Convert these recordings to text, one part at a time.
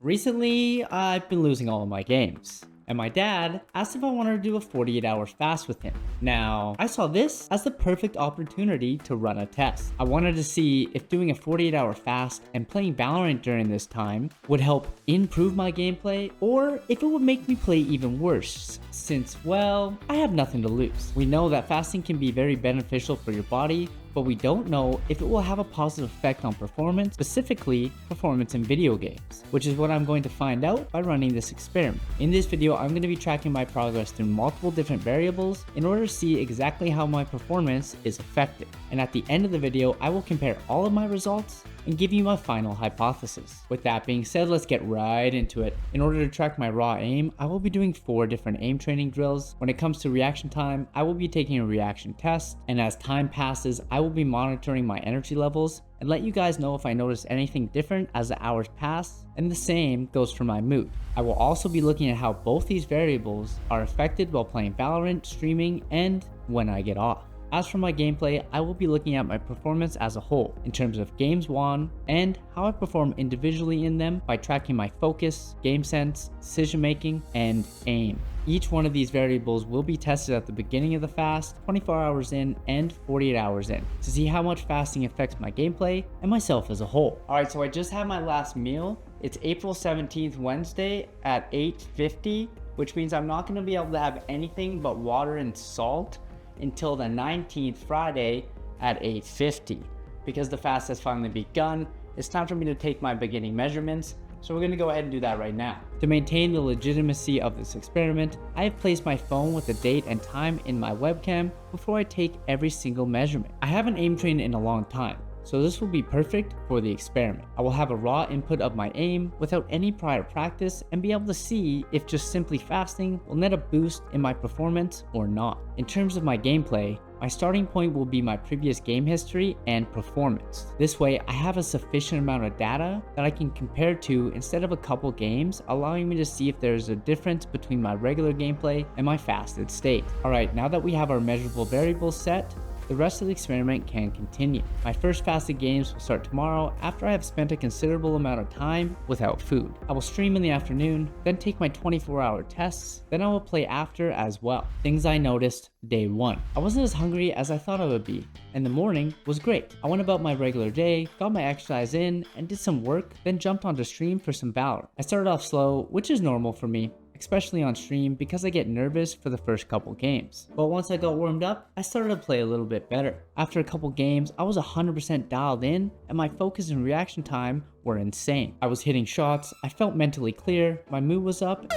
Recently, I've been losing all of my games, and my dad asked if I wanted to do a 48-hour fast with him. Now, I saw this as the perfect opportunity to run a test. I wanted to see if doing a 48-hour fast and playing Valorant during this time would help improve my gameplay, or if it would make me play even worse, since, well, I have nothing to lose. We know that fasting can be very beneficial for your body, but we don't know if it will have a positive effect on performance, specifically performance in video games, which is what I'm going to find out by running this experiment. In this video, I'm going to be tracking my progress through multiple different variables in order to see exactly how my performance is affected. And at the end of the video, I will compare all of my results and give you my final hypothesis. With that being said, let's get right into it. In order to track my raw aim, I will be doing 4 different aim training drills. When it comes to reaction time, I will be taking a reaction test, and as time passes, I will be monitoring my energy levels and let you guys know if I notice anything different as the hours pass, and the same goes for my mood. I will also be looking at how both these variables are affected while playing Valorant, streaming, and when I get off. As for my gameplay, I will be looking at my performance as a whole in terms of games won and how I perform individually in them by tracking my focus, game sense, decision making, and aim. Each one of these variables will be tested at the beginning of the fast, 24 hours in, and 48 hours in to see how much fasting affects my gameplay and myself as a whole. Alright, so I just had my last meal. It's April 17th, Wednesday at 8:50, which means I'm not going to be able to have anything but water and salt until the 19th, Friday at 8:50. Because the fast has finally begun, it's time for me to take my beginning measurements, so we're going to go ahead and do that right now. To maintain the legitimacy of this experiment, I have placed my phone with the date and time in my webcam before I take every single measurement. I haven't aim trained in a long time, so this will be perfect for the experiment. I will have a raw input of my aim without any prior practice and be able to see if just simply fasting will net a boost in my performance or not. In terms of my gameplay, my starting point will be my previous game history and performance. This way, I have a sufficient amount of data that I can compare to instead of a couple games, allowing me to see if there is a difference between my regular gameplay and my fasted state. Alright, now that we have our measurable variables set, the rest of the experiment can continue. My first fasted games will start tomorrow after I have spent a considerable amount of time without food. I will stream in the afternoon, then take my 24-hour tests, then I will play after as well. Things I noticed day 1. I wasn't as hungry as I thought I would be, and the morning was great. I went about my regular day, got my exercise in, and did some work, then jumped onto stream for some Valorant. I started off slow, which is normal for me, especially on stream because I get nervous for the first couple games. But once I got warmed up, I started to play a little bit better. After a couple games, I was 100% dialed in, and my focus and reaction time were insane. I was hitting shots, I felt mentally clear, my mood was up,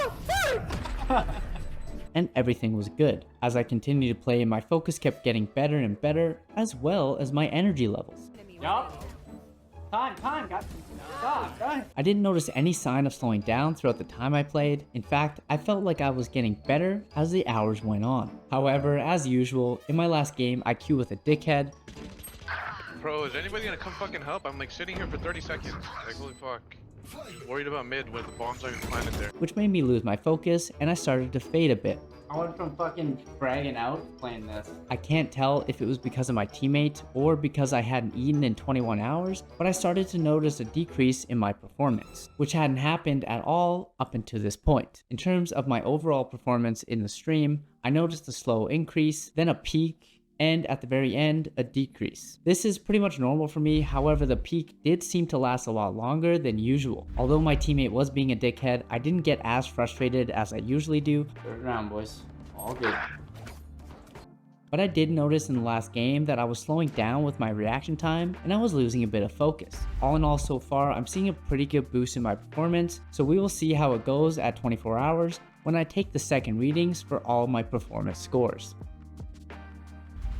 and everything was good. As I continued to play, my focus kept getting better and better, as well as my energy levels. Yup. Time, got stop, guys. I didn't notice any sign of slowing down throughout the time I played. In fact, I felt like I was getting better as the hours went on. However, as usual, in my last game, I queued with a dickhead. Bro, is anybody gonna come fucking help? I'm like sitting here for 30 seconds. Like, holy fuck. Worried about mid with the bombs are planted there. Which made me lose my focus, and I started to fade a bit. I went from fucking fragging out playing this. I can't tell if it was because of my teammate or because I hadn't eaten in 21 hours, but I started to notice a decrease in my performance, which hadn't happened at all up until this point. In terms of my overall performance in the stream, I noticed a slow increase, then a peak, and at the very end, a decrease. This is pretty much normal for me, however the peak did seem to last a lot longer than usual. Although my teammate was being a dickhead, I didn't get as frustrated as I usually do. Third round, boys. All good. But I did notice in the last game that I was slowing down with my reaction time and I was losing a bit of focus. All in all, so far, I'm seeing a pretty good boost in my performance, so we will see how it goes at 24 hours when I take the second readings for all my performance scores.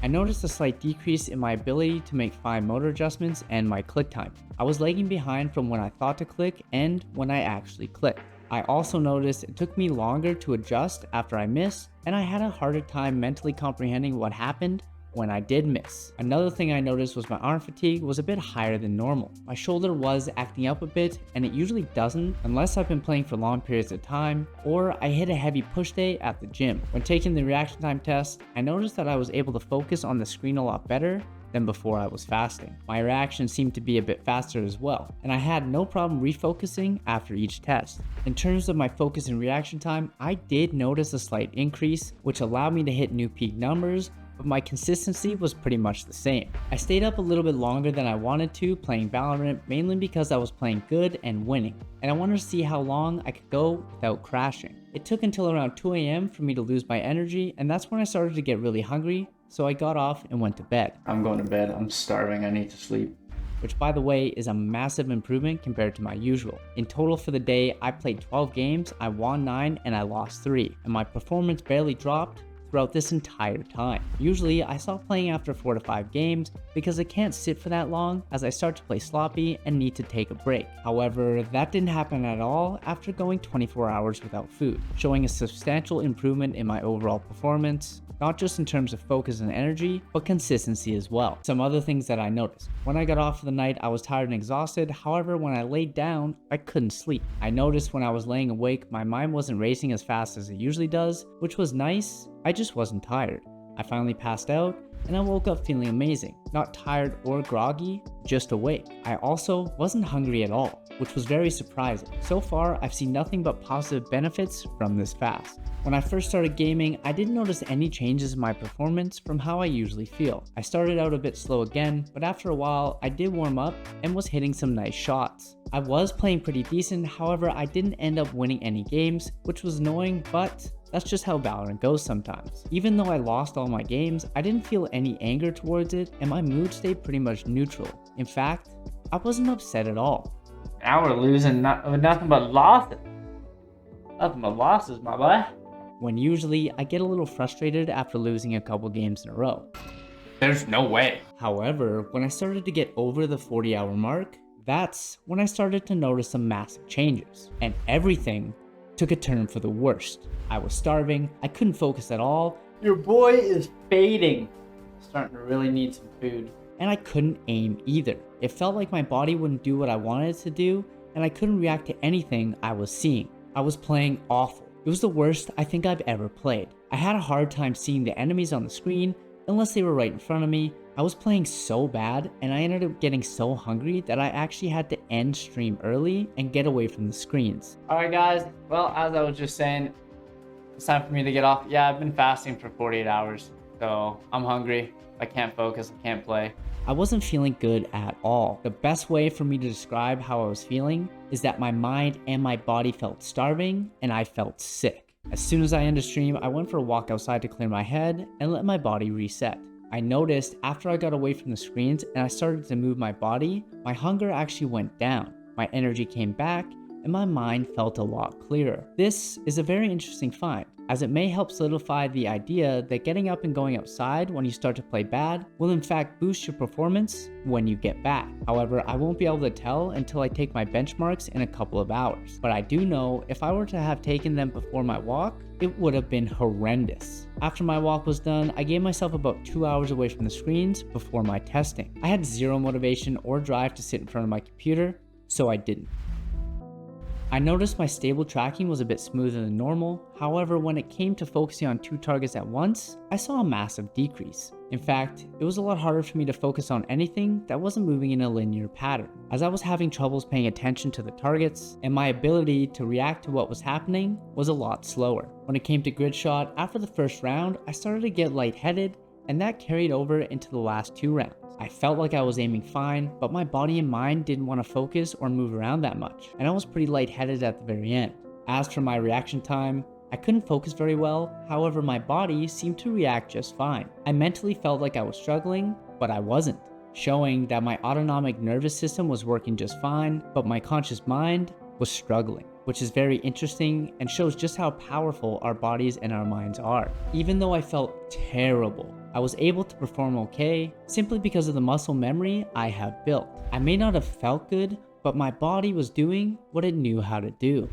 I noticed a slight decrease in my ability to make fine motor adjustments and my click time. I was lagging behind from when I thought to click and when I actually clicked. I also noticed it took me longer to adjust after I missed, and I had a harder time mentally comprehending what happened when I did miss. Another thing I noticed was my arm fatigue was a bit higher than normal. My shoulder was acting up a bit, and it usually doesn't unless I've been playing for long periods of time or I hit a heavy push day at the gym. When taking the reaction time test, I noticed that I was able to focus on the screen a lot better than before I was fasting. My reaction seemed to be a bit faster as well, and I had no problem refocusing after each test. In terms of my focus and reaction time, I did notice a slight increase, which allowed me to hit new peak numbers, but my consistency was pretty much the same. I stayed up a little bit longer than I wanted to playing Valorant, mainly because I was playing good and winning, and I wanted to see how long I could go without crashing. It took until around 2 AM for me to lose my energy, and that's when I started to get really hungry, so I got off and went to bed. I'm going to bed, I'm starving, I need to sleep. Which, by the way, is a massive improvement compared to my usual. In total for the day, I played 12 games, I won 9 and I lost 3, and my performance barely dropped throughout this entire time. Usually, I stop playing after 4 to 5 games because I can't sit for that long as I start to play sloppy and need to take a break. However, that didn't happen at all after going 24 hours without food, showing a substantial improvement in my overall performance, not just in terms of focus and energy, but consistency as well. Some other things that I noticed. When I got off for the night, I was tired and exhausted. However, when I laid down, I couldn't sleep. I noticed when I was laying awake, my mind wasn't racing as fast as it usually does, which was nice. I just wasn't tired. I finally passed out, and I woke up feeling amazing. Not tired or groggy, just awake. I also wasn't hungry at all, which was very surprising. So far, I've seen nothing but positive benefits from this fast. When I first started gaming, I didn't notice any changes in my performance from how I usually feel. I started out a bit slow again, but after a while, I did warm up and was hitting some nice shots. I was playing pretty decent, however, I didn't end up winning any games, which was annoying, but that's just how Valorant goes sometimes. Even though I lost all my games, I didn't feel any anger towards it, and my mood stayed pretty much neutral. In fact, I wasn't upset at all. Now we're losing nothing but losses. Nothing but losses, my boy. When usually, I get a little frustrated after losing a couple games in a row. There's no way. However, when I started to get over the 40-hour mark, that's when I started to notice some massive changes, and everything took a turn for the worst. I was starving, I couldn't focus at all. Your boy is fading. Starting to really need some food. And I couldn't aim either. It felt like my body wouldn't do what I wanted it to do, and I couldn't react to anything I was seeing. I was playing awful. It was the worst I think I've ever played. I had a hard time seeing the enemies on the screen unless they were right in front of me. I was playing so bad, and I ended up getting so hungry that I actually had to end stream early and get away from the screens. Alright guys, well, as I was just saying, it's time for me to get off. Yeah, I've been fasting for 48 hours, so I'm hungry. I can't focus, I can't play. I wasn't feeling good at all. The best way for me to describe how I was feeling is that my mind and my body felt starving and I felt sick. As soon as I ended stream, I went for a walk outside to clear my head and let my body reset. I noticed after I got away from the screens and I started to move my body, my hunger actually went down. My energy came back and my mind felt a lot clearer. This is a very interesting find, as it may help solidify the idea that getting up and going outside when you start to play bad will in fact boost your performance when you get back. However, I won't be able to tell until I take my benchmarks in a couple of hours. But I do know if I were to have taken them before my walk, it would have been horrendous. After my walk was done, I gave myself about 2 hours away from the screens before my testing. I had zero motivation or drive to sit in front of my computer, so I didn't. I noticed my stable tracking was a bit smoother than normal. However, when it came to focusing on 2 targets at once, I saw a massive decrease. In fact, it was a lot harder for me to focus on anything that wasn't moving in a linear pattern, as I was having troubles paying attention to the targets, and my ability to react to what was happening was a lot slower. When it came to grid shot, after the first round, I started to get lightheaded, and that carried over into the last 2 rounds. I felt like I was aiming fine, but my body and mind didn't want to focus or move around that much, and I was pretty lightheaded at the very end. As for my reaction time, I couldn't focus very well, however my body seemed to react just fine. I mentally felt like I was struggling, but I wasn't, showing that my autonomic nervous system was working just fine, but my conscious mind was struggling, which is very interesting and shows just how powerful our bodies and our minds are. Even though I felt terrible, I was able to perform okay simply because of the muscle memory I have built. I may not have felt good, but my body was doing what it knew how to do.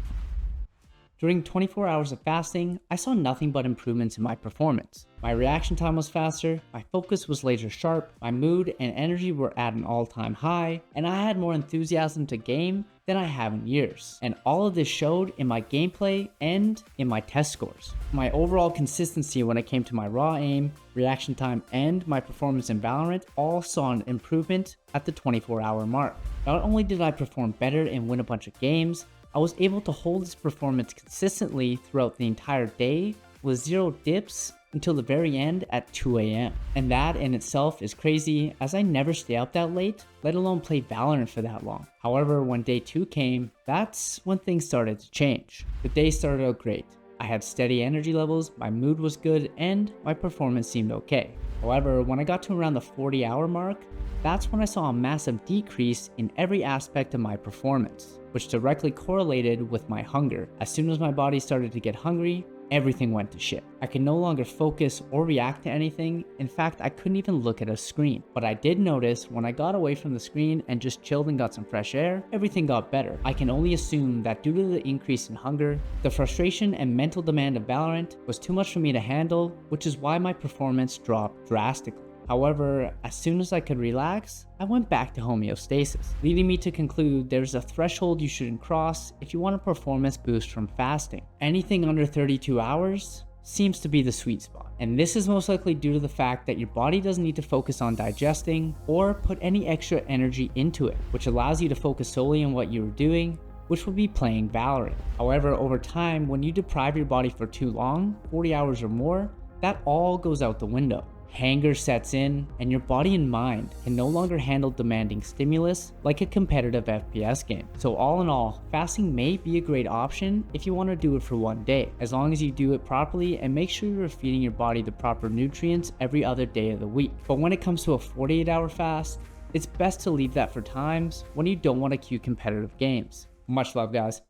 During 24 hours of fasting, I saw nothing but improvements in my performance. My reaction time was faster, my focus was laser sharp, my mood and energy were at an all-time high, and I had more enthusiasm to game than I have in years. And all of this showed in my gameplay and in my test scores. My overall consistency when it came to my raw aim, reaction time, and my performance in Valorant all saw an improvement at the 24-hour mark. Not only did I perform better and win a bunch of games, I was able to hold this performance consistently throughout the entire day with zero dips until the very end at 2 AM. And that in itself is crazy, as I never stay up that late, let alone play Valorant for that long. However, when day 2 came, that's when things started to change. The day started out great. I had steady energy levels, my mood was good, and my performance seemed okay. However, when I got to around the 40-hour mark, that's when I saw a massive decrease in every aspect of my performance, which directly correlated with my hunger. As soon as my body started to get hungry, everything went to shit. I could no longer focus or react to anything. In fact, I couldn't even look at a screen. But I did notice when I got away from the screen and just chilled and got some fresh air, everything got better. I can only assume that due to the increase in hunger, the frustration and mental demand of Valorant was too much for me to handle, which is why my performance dropped drastically. However, as soon as I could relax, I went back to homeostasis, leading me to conclude there's a threshold you shouldn't cross if you want a performance boost from fasting. Anything under 32 hours seems to be the sweet spot. And this is most likely due to the fact that your body doesn't need to focus on digesting or put any extra energy into it, which allows you to focus solely on what you were doing, which would be playing Valorant. However, over time, when you deprive your body for too long, 40 hours or more, that all goes out the window. Hunger sets in, and your body and mind can no longer handle demanding stimulus like a competitive FPS game. So all in all, fasting may be a great option if you want to do it for one day, as long as you do it properly and make sure you're feeding your body the proper nutrients every other day of the week. But when it comes to a 48-hour fast, it's best to leave that for times when you don't want to queue competitive games. Much love, guys.